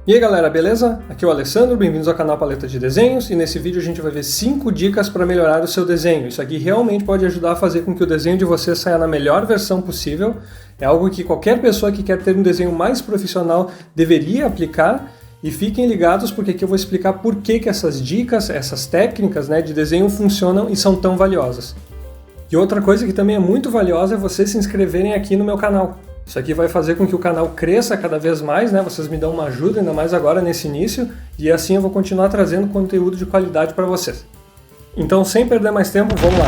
E aí galera, beleza? Aqui é o Alessandro, bem-vindos ao canal Paleta de Desenhos, e nesse vídeo a gente vai ver 5 dicas para melhorar o seu desenho. Isso aqui realmente pode ajudar a fazer com que o desenho de você saia na melhor versão possível. É algo que qualquer pessoa que quer ter um desenho mais profissional deveria aplicar. E fiquem ligados porque aqui eu vou explicar por que essas dicas, essas técnicas de desenho funcionam e são tão valiosas. E outra coisa que também é muito valiosa é vocês se inscreverem aqui no meu canal. Isso aqui vai fazer com que o canal cresça cada vez mais, Vocês me dão uma ajuda, ainda mais agora nesse início, e assim eu vou continuar trazendo conteúdo de qualidade para vocês. Então, sem perder mais tempo, vamos lá!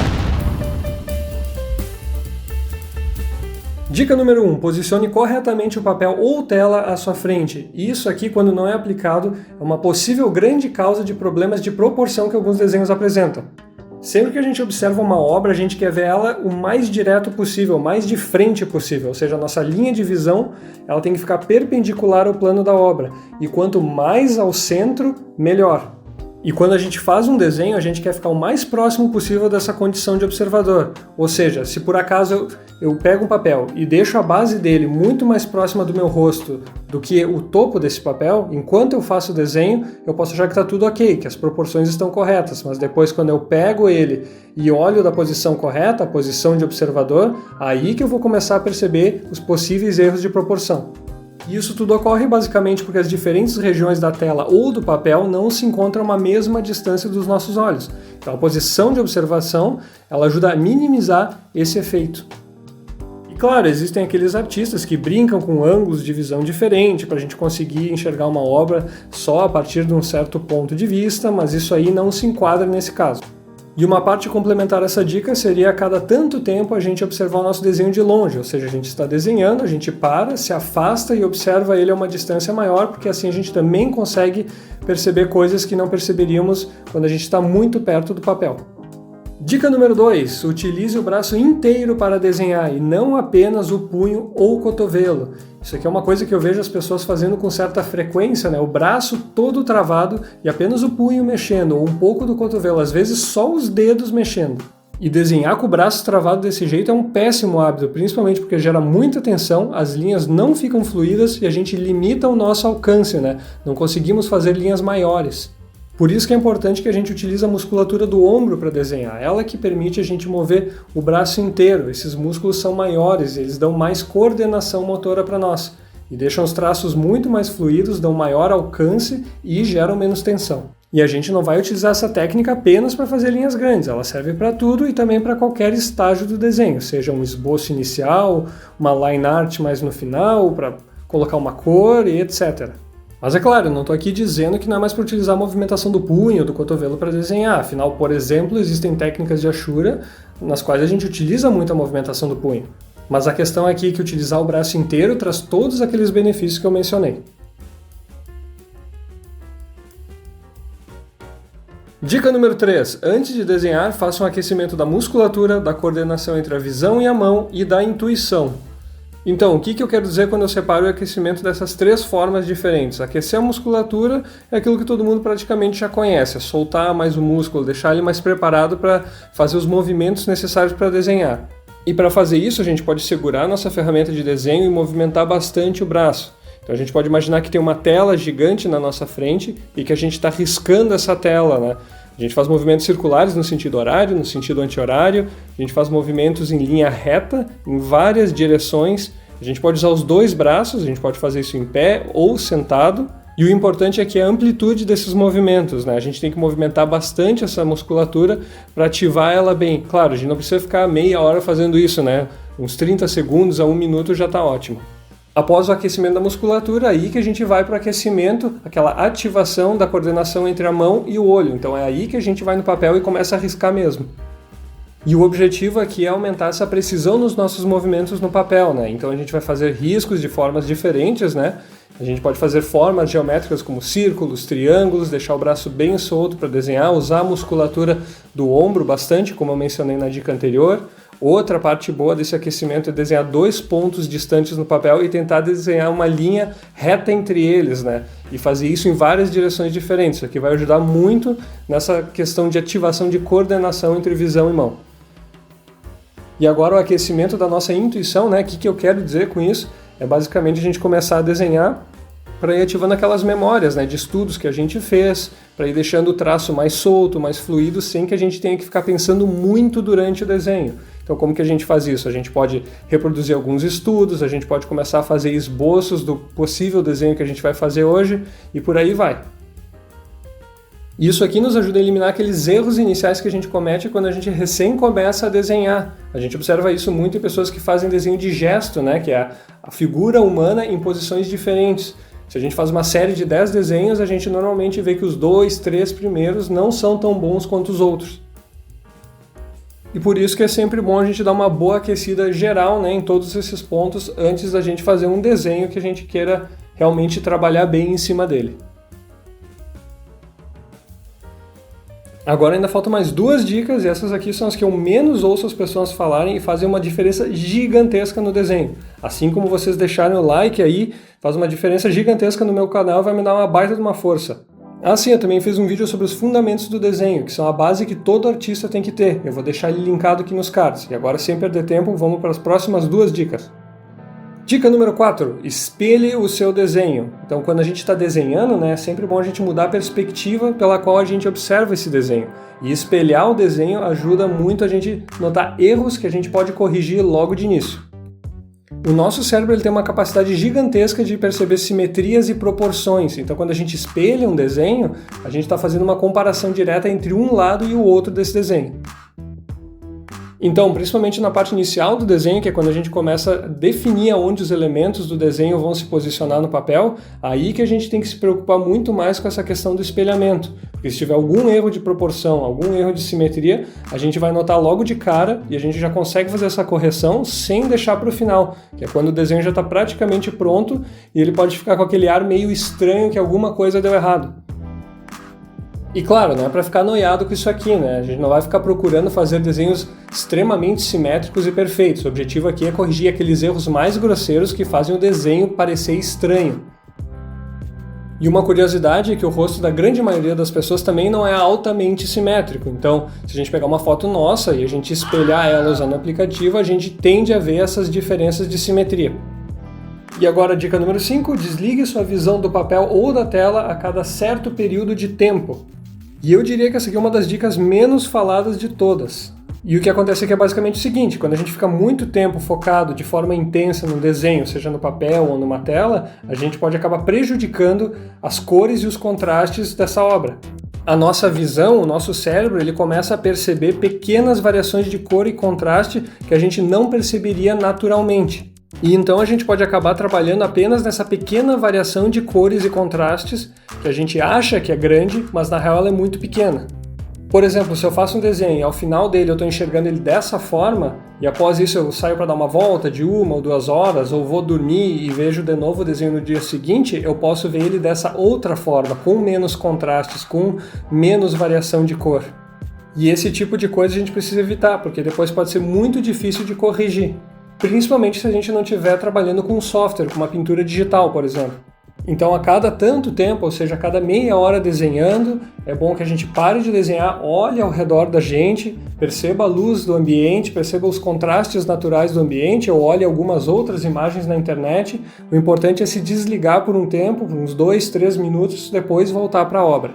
Dica número 1. Posicione corretamente o papel ou tela à sua frente. Isso aqui, quando não é aplicado, é uma possível grande causa de problemas de proporção que alguns desenhos apresentam. Sempre que a gente observa uma obra, a gente quer ver ela o mais direto possível, o mais de frente possível, ou seja, a nossa linha de visão ela tem que ficar perpendicular ao plano da obra, e quanto mais ao centro, melhor. E quando a gente faz um desenho, a gente quer ficar o mais próximo possível dessa condição de observador. Ou seja, se por acaso eu pego um papel e deixo a base dele muito mais próxima do meu rosto do que o topo desse papel, enquanto eu faço o desenho, eu posso achar que está tudo ok, que as proporções estão corretas, mas depois quando eu pego ele e olho da posição correta, a posição de observador, aí que eu vou começar a perceber os possíveis erros de proporção. E isso tudo ocorre basicamente porque as diferentes regiões da tela ou do papel não se encontram a uma mesma distância dos nossos olhos. Então a posição de observação ela ajuda a minimizar esse efeito. E claro, existem aqueles artistas que brincam com ângulos de visão diferentes para a gente conseguir enxergar uma obra só a partir de um certo ponto de vista, mas isso aí não se enquadra nesse caso. E uma parte complementar a essa dica seria a cada tanto tempo a gente observar o nosso desenho de longe, ou seja, a gente está desenhando, a gente para, se afasta e observa ele a uma distância maior, porque assim a gente também consegue perceber coisas que não perceberíamos quando a gente está muito perto do papel. Dica número 2. Utilize o braço inteiro para desenhar e não apenas o punho ou o cotovelo. Isso aqui é uma coisa que eu vejo as pessoas fazendo com certa frequência, o braço todo travado e apenas o punho mexendo, ou um pouco do cotovelo, às vezes só os dedos mexendo. E desenhar com o braço travado desse jeito é um péssimo hábito, principalmente porque gera muita tensão, as linhas não ficam fluídas e a gente limita o nosso alcance, Não conseguimos fazer linhas maiores. Por isso que é importante que a gente utilize a musculatura do ombro para desenhar, ela que permite a gente mover o braço inteiro. Esses músculos são maiores, eles dão mais coordenação motora para nós e deixam os traços muito mais fluidos, dão maior alcance e geram menos tensão. E a gente não vai utilizar essa técnica apenas para fazer linhas grandes, ela serve para tudo e também para qualquer estágio do desenho, seja um esboço inicial, uma line art mais no final, para colocar uma cor e etc. Mas é claro, eu não estou aqui dizendo que não é mais para utilizar a movimentação do punho ou do cotovelo para desenhar. Afinal, por exemplo, existem técnicas de Ashura nas quais a gente utiliza muito a movimentação do punho. Mas a questão aqui é que utilizar o braço inteiro traz todos aqueles benefícios que eu mencionei. Dica número 3. Antes de desenhar, faça um aquecimento da musculatura, da coordenação entre a visão e a mão e da intuição. Então, o que eu quero dizer quando eu separo o aquecimento dessas 3 formas diferentes? Aquecer a musculatura é aquilo que todo mundo praticamente já conhece, é soltar mais o músculo, deixar ele mais preparado para fazer os movimentos necessários para desenhar. E para fazer isso, a gente pode segurar a nossa ferramenta de desenho e movimentar bastante o braço. Então a gente pode imaginar que tem uma tela gigante na nossa frente e que a gente está riscando essa tela, A gente faz movimentos circulares no sentido horário, no sentido anti-horário, a gente faz movimentos em linha reta, em várias direções. A gente pode usar os 2 braços, a gente pode fazer isso em pé ou sentado. E o importante é que a amplitude desses movimentos, A gente tem que movimentar bastante essa musculatura para ativar ela bem. Claro, a gente não precisa ficar meia hora fazendo isso, Uns 30 segundos a 1 minuto já está ótimo. Após o aquecimento da musculatura, aí que a gente vai para o aquecimento, aquela ativação da coordenação entre a mão e o olho. Então é aí que a gente vai no papel e começa a riscar mesmo. E o objetivo aqui é aumentar essa precisão nos nossos movimentos no papel, Então a gente vai fazer riscos de formas diferentes, A gente pode fazer formas geométricas como círculos, triângulos, deixar o braço bem solto para desenhar, usar a musculatura do ombro bastante, como eu mencionei na dica anterior. Outra parte boa desse aquecimento é desenhar 2 pontos distantes no papel e tentar desenhar uma linha reta entre eles, E fazer isso em várias direções diferentes. Isso aqui vai ajudar muito nessa questão de ativação de coordenação entre visão e mão. E agora o aquecimento da nossa intuição, O que eu quero dizer com isso? É basicamente a gente começar a desenhar para ir ativando aquelas memórias, né, de estudos que a gente fez, para ir deixando o traço mais solto, mais fluido, sem que a gente tenha que ficar pensando muito durante o desenho. Então, como que a gente faz isso? A gente pode reproduzir alguns estudos, a gente pode começar a fazer esboços do possível desenho que a gente vai fazer hoje e por aí vai. Isso aqui nos ajuda a eliminar aqueles erros iniciais que a gente comete quando a gente recém começa a desenhar. A gente observa isso muito em pessoas que fazem desenho de gesto, né? Que é a figura humana em posições diferentes. Se a gente faz uma série de 10 desenhos, a gente normalmente vê que os 2, 3 primeiros não são tão bons quanto os outros. E por isso que é sempre bom a gente dar uma boa aquecida geral, né, em todos esses pontos antes da gente fazer um desenho que a gente queira realmente trabalhar bem em cima dele. Agora ainda faltam mais 2 dicas, e essas aqui são as que eu menos ouço as pessoas falarem e fazem uma diferença gigantesca no desenho. Assim como vocês deixarem o like aí, faz uma diferença gigantesca no meu canal e vai me dar uma baita de uma força. Ah sim, eu também fiz um vídeo sobre os fundamentos do desenho, que são a base que todo artista tem que ter. Eu vou deixar ele linkado aqui nos cards. E agora, sem perder tempo, vamos para as próximas 2 dicas. Dica número 4, espelhe o seu desenho. Então, quando a gente está desenhando, né, é sempre bom a gente mudar a perspectiva pela qual a gente observa esse desenho. E espelhar o desenho ajuda muito a gente notar erros que a gente pode corrigir logo de início. O nosso cérebro ele tem uma capacidade gigantesca de perceber simetrias e proporções. Então, quando a gente espelha um desenho, a gente está fazendo uma comparação direta entre um lado e o outro desse desenho. Então, principalmente na parte inicial do desenho, que é quando a gente começa a definir aonde os elementos do desenho vão se posicionar no papel, aí que a gente tem que se preocupar muito mais com essa questão do espelhamento. Porque se tiver algum erro de proporção, algum erro de simetria, a gente vai notar logo de cara e a gente já consegue fazer essa correção sem deixar para o final, que é quando o desenho já está praticamente pronto e ele pode ficar com aquele ar meio estranho que alguma coisa deu errado. E claro, não é para ficar noiado com isso aqui, né? A gente não vai ficar procurando fazer desenhos extremamente simétricos e perfeitos. O objetivo aqui é corrigir aqueles erros mais grosseiros que fazem o desenho parecer estranho. E uma curiosidade é que o rosto da grande maioria das pessoas também não é altamente simétrico. Então, se a gente pegar uma foto nossa e a gente espelhar ela usando o aplicativo, a gente tende a ver essas diferenças de simetria. E agora a dica número 5, desligue sua visão do papel ou da tela a cada certo período de tempo. E eu diria que essa aqui é uma das dicas menos faladas de todas. E o que acontece aqui é basicamente o seguinte, quando a gente fica muito tempo focado de forma intensa no desenho, seja no papel ou numa tela, a gente pode acabar prejudicando as cores e os contrastes dessa obra. A nossa visão, o nosso cérebro, ele começa a perceber pequenas variações de cor e contraste que a gente não perceberia naturalmente. E então a gente pode acabar trabalhando apenas nessa pequena variação de cores e contrastes que a gente acha que é grande, mas na real ela é muito pequena. Por exemplo, se eu faço um desenho e ao final dele eu estou enxergando ele dessa forma, e após isso eu saio para dar uma volta de 1 ou 2 horas, ou vou dormir e vejo de novo o desenho no dia seguinte, eu posso ver ele dessa outra forma, com menos contrastes, com menos variação de cor. E esse tipo de coisa a gente precisa evitar, porque depois pode ser muito difícil de corrigir. Principalmente se a gente não estiver trabalhando com um software, com uma pintura digital, por exemplo. Então, a cada tanto tempo, ou seja, a cada meia hora desenhando, é bom que a gente pare de desenhar, olhe ao redor da gente, perceba a luz do ambiente, perceba os contrastes naturais do ambiente, ou olhe algumas outras imagens na internet. O importante é se desligar por um tempo, uns 2, 3 minutos, depois voltar para a obra.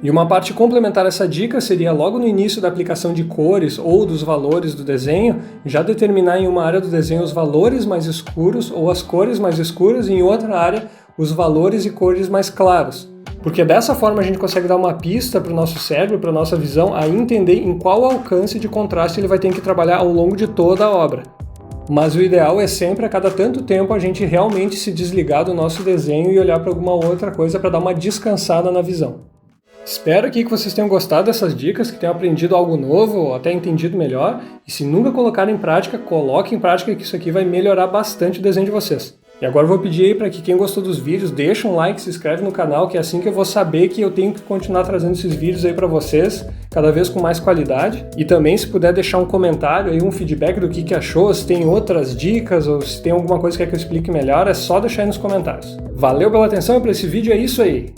E uma parte complementar a essa dica seria logo no início da aplicação de cores ou dos valores do desenho, já determinar em uma área do desenho os valores mais escuros ou as cores mais escuras e em outra área os valores e cores mais claros. Porque dessa forma a gente consegue dar uma pista para o nosso cérebro, para a nossa visão, a entender em qual alcance de contraste ele vai ter que trabalhar ao longo de toda a obra. Mas o ideal é sempre a cada tanto tempo a gente realmente se desligar do nosso desenho e olhar para alguma outra coisa para dar uma descansada na visão. Espero aqui que vocês tenham gostado dessas dicas, que tenham aprendido algo novo ou até entendido melhor. E se nunca colocarem em prática, coloquem em prática que isso aqui vai melhorar bastante o desenho de vocês. E agora eu vou pedir aí para que quem gostou dos vídeos, deixa um like, se inscreve no canal, que é assim que eu vou saber que eu tenho que continuar trazendo esses vídeos aí para vocês, cada vez com mais qualidade. E também se puder deixar um comentário aí, um feedback do que achou, se tem outras dicas ou se tem alguma coisa que quer que eu explique melhor, é só deixar aí nos comentários. Valeu pela atenção e para esse vídeo é isso aí!